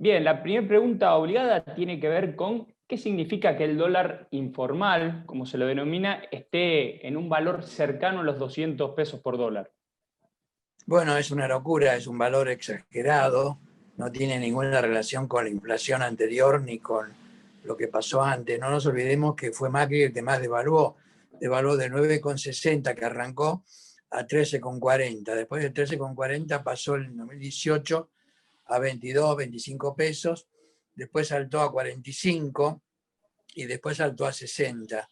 Bien, la primera pregunta obligada tiene que ver con qué significa que el dólar informal, como se lo denomina, esté en un valor cercano a los 200 pesos por dólar. Bueno, es una locura, es un valor exagerado, no tiene ninguna relación con la inflación anterior ni con lo que pasó antes. No nos olvidemos que fue Macri el que más devaluó de 9,60 que arrancó a 13,40. Después de 13,40 pasó en 2018 a 22, 25 pesos, después saltó a 45 y después saltó a 60.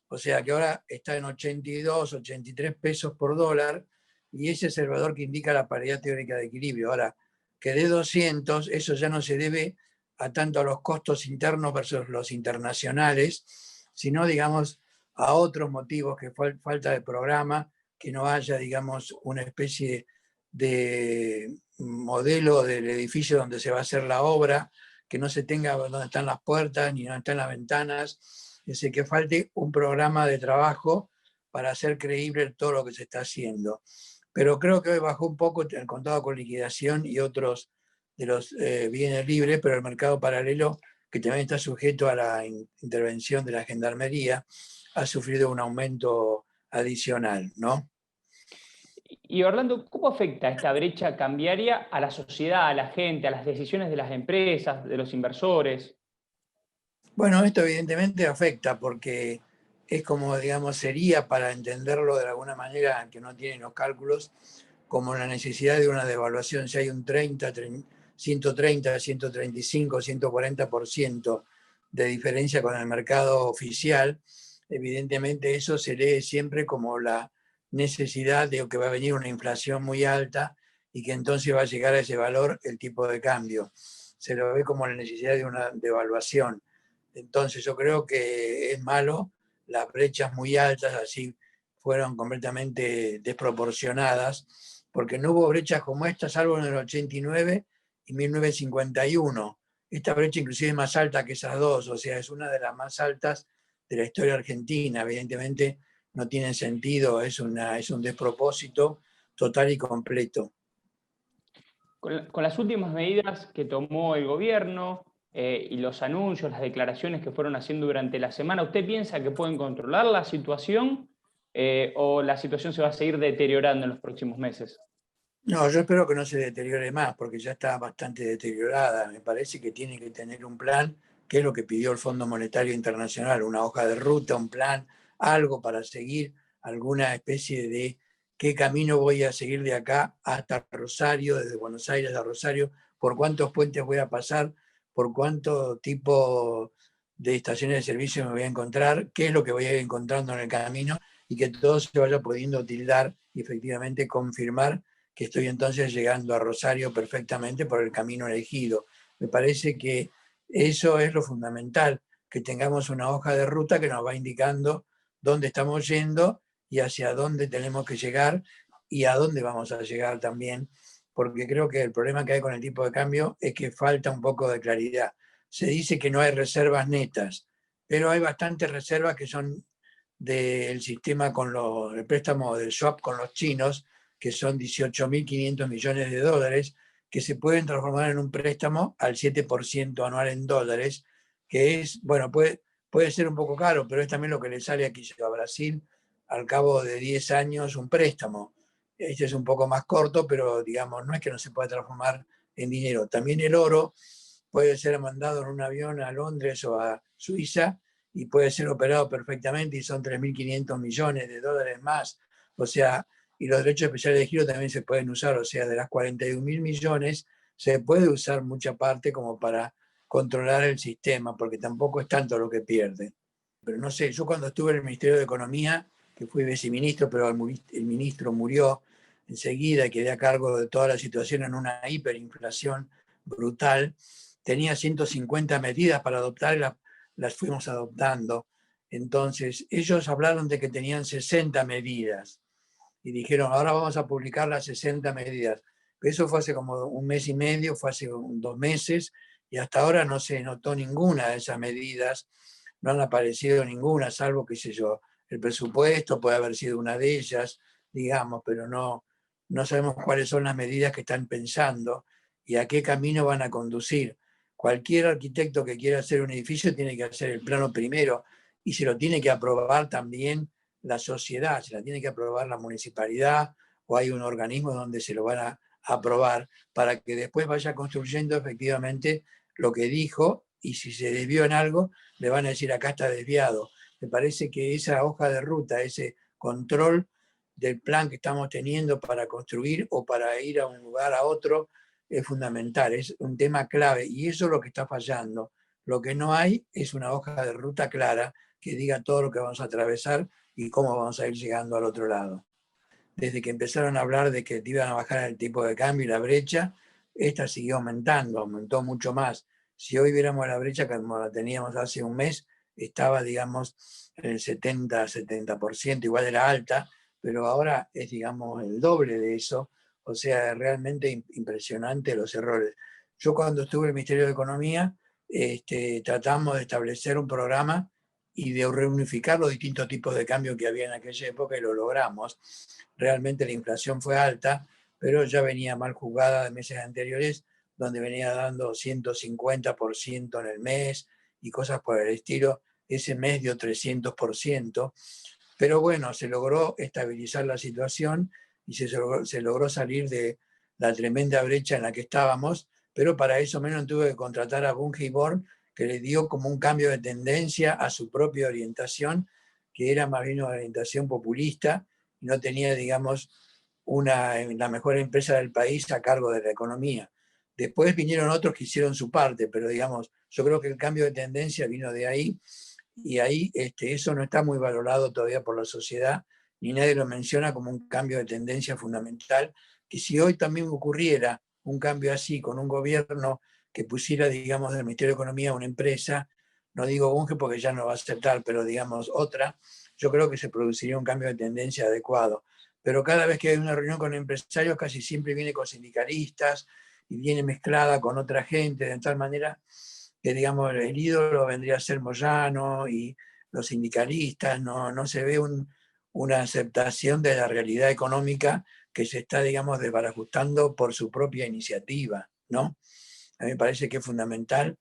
O sea que ahora está en 82, 83 pesos por dólar, y ese es el valor que indica la paridad teórica de equilibrio. Ahora, que de 200, eso ya no se debe a tanto a los costos internos versus los internacionales, sino, digamos, a otros motivos, que falta de programa, que no haya, digamos, una especie de modelo del edificio donde se va a hacer la obra, que no se tenga donde están las puertas ni donde están las ventanas, es decir, que falte un programa de trabajo para hacer creíble todo lo que se está haciendo. Pero creo que hoy bajó un poco el contado con liquidación y otros de los bienes libres, pero el mercado paralelo, que también está sujeto a la intervención de la Gendarmería, ha sufrido un aumento adicional, ¿no? Y Orlando, ¿cómo afecta esta brecha cambiaria a la sociedad, a la gente, a las decisiones de las empresas, de los inversores? Bueno, esto evidentemente afecta porque es como, digamos, sería para entenderlo de alguna manera, que no tienen los cálculos, como la necesidad de una devaluación. Si hay un 130, 135, 140% de diferencia con el mercado oficial, evidentemente eso se lee siempre como la necesidad de que va a venir una inflación muy alta y que entonces va a llegar a ese valor el tipo de cambio. Se lo ve como la necesidad de una devaluación. Entonces yo creo que es malo, las brechas muy altas así fueron completamente desproporcionadas, porque no hubo brechas como esta, salvo en el 89 y 1951. Esta brecha inclusive es más alta que esas dos, o sea, es una de las más altas de la historia argentina. Evidentemente no tiene sentido, es un despropósito total y completo. Con las últimas medidas que tomó el gobierno y los anuncios, las declaraciones que fueron haciendo durante la semana, ¿usted piensa que pueden controlar la situación o la situación se va a seguir deteriorando en los próximos meses? No, yo espero que no se deteriore más, porque ya está bastante deteriorada. Me parece que tiene que tener un plan, que es lo que pidió el Fondo Monetario Internacional, una hoja de ruta, un plan, algo para seguir, alguna especie de qué camino voy a seguir de acá hasta Rosario, desde Buenos Aires a Rosario, por cuántos puentes voy a pasar, por cuánto tipo de estaciones de servicio me voy a encontrar, qué es lo que voy a ir encontrando en el camino, y que todo se vaya pudiendo tildar y efectivamente confirmar que estoy entonces llegando a Rosario perfectamente por el camino elegido. Me parece que eso es lo fundamental, que tengamos una hoja de ruta que nos va indicando dónde estamos yendo y hacia dónde tenemos que llegar y a dónde vamos a llegar también, porque creo que el problema que hay con el tipo de cambio es que falta un poco de claridad. Se dice que no hay reservas netas, pero hay bastantes reservas que son del sistema el préstamo del swap con los chinos, que son 18.500 millones de dólares, que se pueden transformar en un préstamo al 7% anual en dólares, que es, bueno, puede ser un poco caro, pero es también lo que le sale aquí a Brasil al cabo de 10 años un préstamo. Este es un poco más corto, pero digamos, no es que no se pueda transformar en dinero. También el oro puede ser mandado en un avión a Londres o a Suiza y puede ser operado perfectamente y son 3.500 millones de dólares más. O sea, y los derechos especiales de giro también se pueden usar, o sea, de las 41.000 millones se puede usar mucha parte como para controlar el sistema, porque tampoco es tanto lo que pierde. Pero no sé, yo cuando estuve en el Ministerio de Economía, que fui viceministro, pero el ministro murió enseguida y quedé a cargo de toda la situación en una hiperinflación brutal, tenía 150 medidas para adoptar y las fuimos adoptando. Entonces, ellos hablaron de que tenían 60 medidas y dijeron, ahora vamos a publicar las 60 medidas. Pero eso fue hace como un mes y medio, fue hace 2 meses, y hasta ahora no se notó ninguna de esas medidas, no han aparecido ninguna, salvo, qué sé yo, el presupuesto puede haber sido una de ellas, digamos, pero no sabemos cuáles son las medidas que están pensando y a qué camino van a conducir. cualquier arquitecto que quiera hacer un edificio tiene que hacer el plano primero y se lo tiene que aprobar también la sociedad, se la tiene que aprobar la municipalidad o hay un organismo donde se lo van a aprobar para que después vaya construyendo efectivamente lo que dijo y si se desvió en algo le van a decir acá está desviado. Me parece que esa hoja de ruta, ese control del plan que estamos teniendo para construir o para ir a un lugar a otro es fundamental, es un tema clave y eso es lo que está fallando. Lo que no hay es una hoja de ruta clara que diga todo lo que vamos a atravesar y cómo vamos a ir llegando al otro lado. Desde que empezaron a hablar de que iban a bajar el tipo de cambio y la brecha, esta siguió aumentando, aumentó mucho más. Si hoy viéramos la brecha como la teníamos hace un mes, estaba, digamos, en el 70%, igual era alta, pero ahora es, digamos, el doble de eso. O sea, realmente impresionante los errores. Yo cuando estuve en el Ministerio de Economía, tratamos de establecer un programa y de reunificar los distintos tipos de cambio que había en aquella época y lo logramos. Realmente la inflación fue alta, pero ya venía mal jugada de meses anteriores, donde venía dando 150% en el mes y cosas por el estilo. Ese mes dio 300%, pero bueno, se logró estabilizar la situación y se logró salir de la tremenda brecha en la que estábamos, pero para eso menos tuve que contratar a Bunge y Born, que le dio como un cambio de tendencia a su propia orientación, que era más bien una orientación populista, y no tenía, digamos, la mejor empresa del país a cargo de la economía. Después vinieron otros que hicieron su parte, pero digamos, yo creo que el cambio de tendencia vino de ahí, y ahí eso no está muy valorado todavía por la sociedad, ni nadie lo menciona como un cambio de tendencia fundamental, que si hoy también ocurriera un cambio así con un gobierno que pusiera, digamos, del Ministerio de Economía una empresa, no digo Bunge porque ya no va a aceptar, pero digamos otra, yo creo que se produciría un cambio de tendencia adecuado. Pero cada vez que hay una reunión con empresarios casi siempre viene con sindicalistas y viene mezclada con otra gente, de tal manera que, digamos, el ídolo vendría a ser Moyano y los sindicalistas, no se ve una aceptación de la realidad económica que se está, digamos, desbarajustando por su propia iniciativa, ¿no? A mí me parece que es fundamental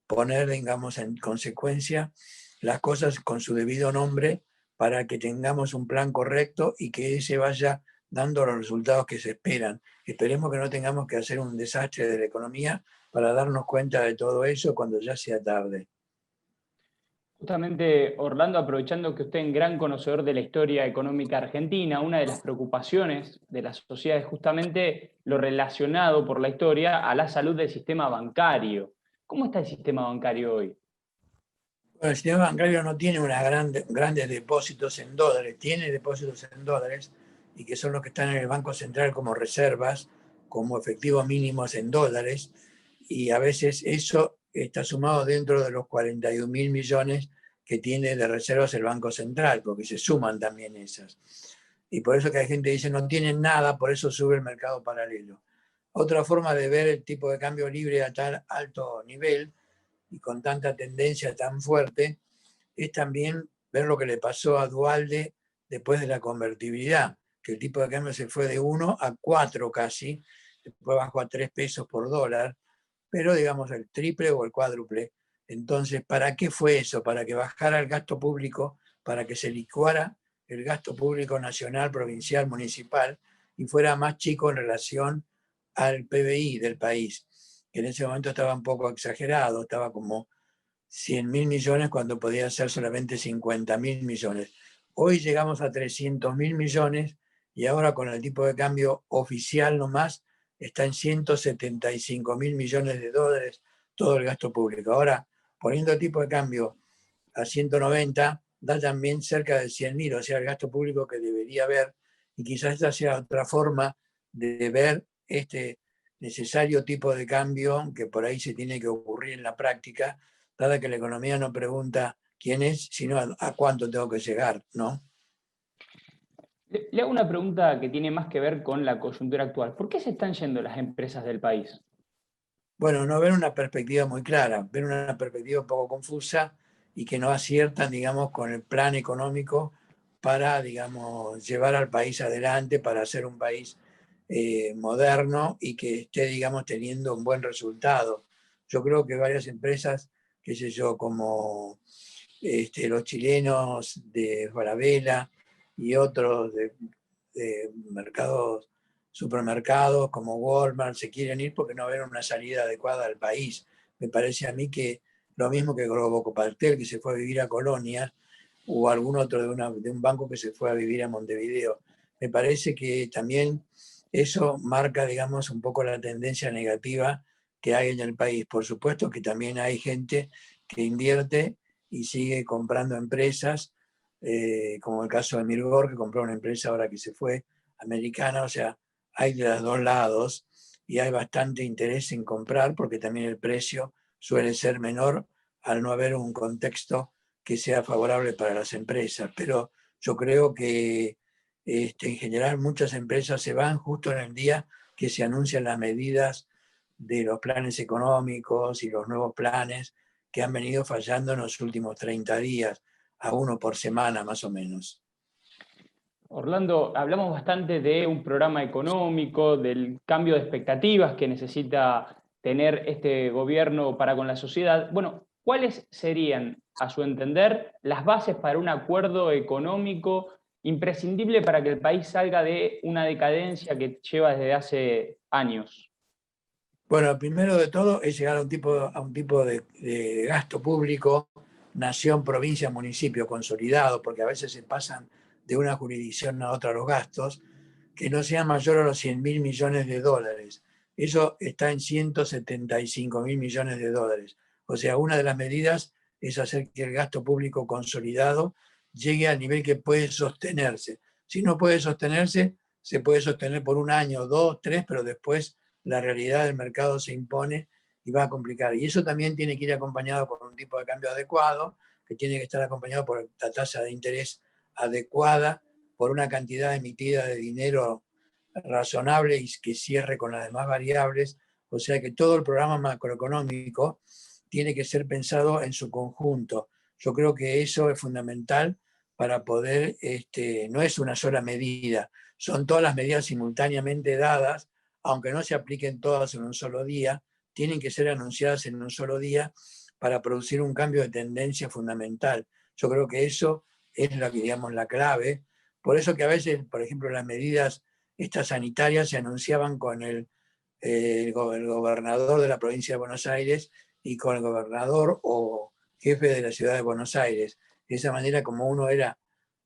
poner, digamos, en consecuencia las cosas con su debido nombre para que tengamos un plan correcto y que ese vaya dando los resultados que se esperan. Esperemos que no tengamos que hacer un desastre de la economía para darnos cuenta de todo eso cuando ya sea tarde. Justamente, Orlando, aprovechando que usted es un gran conocedor de la historia económica argentina, una de las preocupaciones de la sociedad es justamente lo relacionado por la historia a la salud del sistema bancario. ¿Cómo está el sistema bancario hoy? Bueno, el sistema bancario no tiene grandes depósitos en dólares, tiene depósitos en dólares y que son los que están en el Banco Central como reservas, como efectivos mínimos en dólares, y a veces eso está sumado dentro de los 41.000 millones que tiene de reservas el Banco Central, porque se suman también esas. Y por eso que hay gente que dice no tienen nada, por eso sube el mercado paralelo. Otra forma de ver el tipo de cambio libre a tal alto nivel y con tanta tendencia tan fuerte, es también ver lo que le pasó a Duhalde después de la convertibilidad, que el tipo de cambio se fue de 1 a 4 casi, después bajó a 3 pesos por dólar, pero digamos el triple o el cuádruple. Entonces, ¿para qué fue eso? Para que bajara el gasto público, para que se licuara el gasto público nacional, provincial, municipal, y fuera más chico en relación al PBI del país, que en ese momento estaba un poco exagerado, estaba como 100.000 millones cuando podía ser solamente 50.000 millones. Hoy llegamos a 300.000 millones y ahora con el tipo de cambio oficial nomás está en 175.000 millones de dólares todo el gasto público. Ahora, poniendo el tipo de cambio a 190, da también cerca de 100.000, o sea, el gasto público que debería haber, y quizás esta sea otra forma de ver este necesario tipo de cambio que por ahí se tiene que ocurrir en la práctica, dada que la economía no pregunta quién es, sino a cuánto tengo que llegar, ¿no? Le hago una pregunta que tiene más que ver con la coyuntura actual. ¿Por qué se están yendo las empresas del país? Bueno, no ver una perspectiva muy clara, ver una perspectiva un poco confusa y que no aciertan, digamos, con el plan económico para, digamos, llevar al país adelante, para hacer un país moderno y que esté, digamos, teniendo un buen resultado. Yo creo que varias empresas, qué sé yo, como los chilenos de Falabella y otros de mercados, supermercados como Walmart, se quieren ir porque no ven una salida adecuada al país. Me parece a mí que lo mismo que Globo Copaltel, que se fue a vivir a Colonia, o algún otro de un banco que se fue a vivir a Montevideo. Me parece que también eso marca, digamos, un poco la tendencia negativa que hay en el país. Por supuesto que también hay gente que invierte y sigue comprando empresas, como el caso de Mirgor, que compró una empresa ahora que se fue, americana. O sea, hay de los dos lados y hay bastante interés en comprar porque también el precio suele ser menor al no haber un contexto que sea favorable para las empresas. Pero yo creo que en general muchas empresas se van justo en el día que se anuncian las medidas de los planes económicos y los nuevos planes que han venido fallando en los últimos 30 días, a uno por semana más o menos. Orlando, hablamos bastante de un programa económico, del cambio de expectativas que necesita tener este gobierno para con la sociedad. Bueno, ¿cuáles serían, a su entender, las bases para un acuerdo económico imprescindible para que el país salga de una decadencia que lleva desde hace años? Bueno, primero de todo es llegar a un tipo de gasto público, nación, provincia, municipio, consolidado, porque a veces se pasan de una jurisdicción a otra los gastos, que no sea mayor a los 100.000 millones de dólares. Eso está en 175.000 millones de dólares. O sea, una de las medidas es hacer que el gasto público consolidado llegue al nivel que puede sostenerse. Si no puede sostenerse, se puede sostener por un año, dos, tres, pero después la realidad del mercado se impone y va a complicar. Y eso también tiene que ir acompañado por un tipo de cambio adecuado, que tiene que estar acompañado por la tasa de interés adecuada, por una cantidad emitida de dinero razonable y que cierre con las demás variables. O sea que todo el programa macroeconómico tiene que ser pensado en su conjunto. Yo creo que eso es fundamental para poder, no es una sola medida, son todas las medidas simultáneamente dadas, aunque no se apliquen todas en un solo día, tienen que ser anunciadas en un solo día para producir un cambio de tendencia fundamental. Yo creo que eso es la, digamos, la clave. Por eso que a veces, por ejemplo, las medidas estas sanitarias se anunciaban con el gobernador de la provincia de Buenos Aires y con el gobernador o jefe de la ciudad de Buenos Aires. De esa manera, como uno era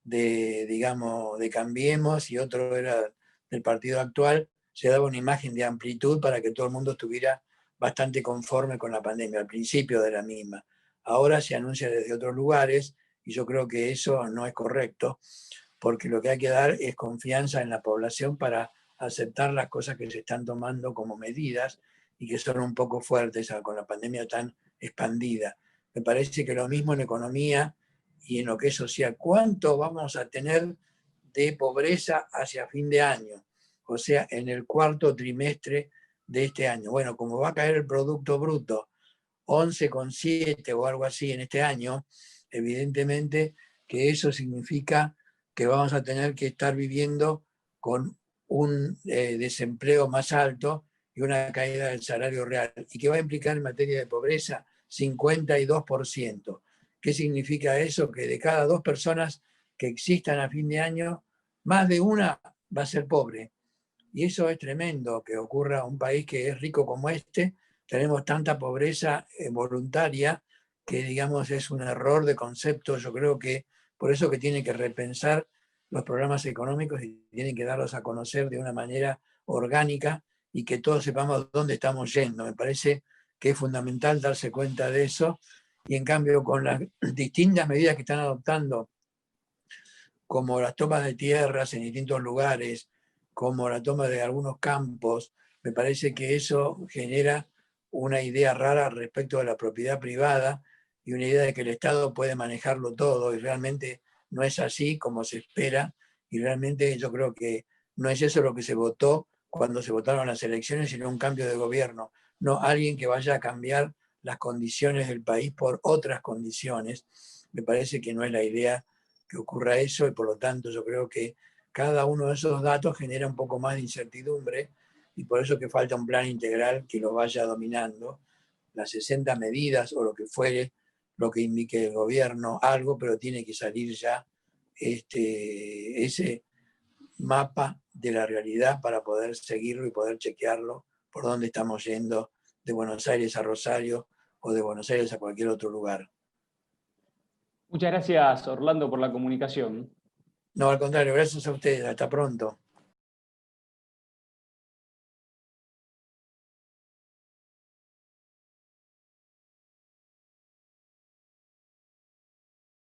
digamos, de Cambiemos y otro era del partido actual, se daba una imagen de amplitud para que todo el mundo estuviera bastante conforme con la pandemia, al principio de la misma. Ahora se anuncia desde otros lugares y yo creo que eso no es correcto, porque lo que hay que dar es confianza en la población para aceptar las cosas que se están tomando como medidas y que son un poco fuertes con la pandemia tan expandida. Me parece que lo mismo en economía y en lo que es social. ¿Cuánto vamos a tener de pobreza hacia fin de año? O sea, en el cuarto trimestre de este año. Bueno, como va a caer el Producto Bruto 11,7 o algo así en este año, evidentemente que eso significa que vamos a tener que estar viviendo con un desempleo más alto y una caída del salario real, y que va a implicar en materia de pobreza 52%. ¿Qué significa eso? Que de cada dos personas que existan a fin de año, más de una va a ser pobre. Y eso es tremendo que ocurra en un país que es rico como este. Tenemos tanta pobreza voluntaria que, digamos, es un error de concepto. Yo creo que por eso que tiene que repensar los programas económicos y tienen que darlos a conocer de una manera orgánica y que todos sepamos dónde estamos yendo. Me parece que es fundamental darse cuenta de eso. Y en cambio, con las distintas medidas que están adoptando, como las tomas de tierras en distintos lugares, como la toma de algunos campos, me parece que eso genera una idea rara respecto de la propiedad privada y una idea de que el Estado puede manejarlo todo, y realmente no es así como se espera, y realmente yo creo que no es eso lo que se votó cuando se votaron las elecciones, sino un cambio de gobierno, no alguien que vaya a cambiar las condiciones del país por otras condiciones. Me parece que no es la idea que ocurra eso, y por lo tanto yo creo que cada uno de esos datos genera un poco más de incertidumbre, y por eso que falta un plan integral que lo vaya dominando, las 60 medidas o lo que fuere, lo que indique el gobierno, algo, pero tiene que salir ya ese mapa de la realidad para poder seguirlo y poder chequearlo por dónde estamos yendo de Buenos Aires a Rosario o de Buenos Aires a cualquier otro lugar. Muchas gracias, Orlando, por la comunicación. No, al contrario, gracias a ustedes. Hasta pronto.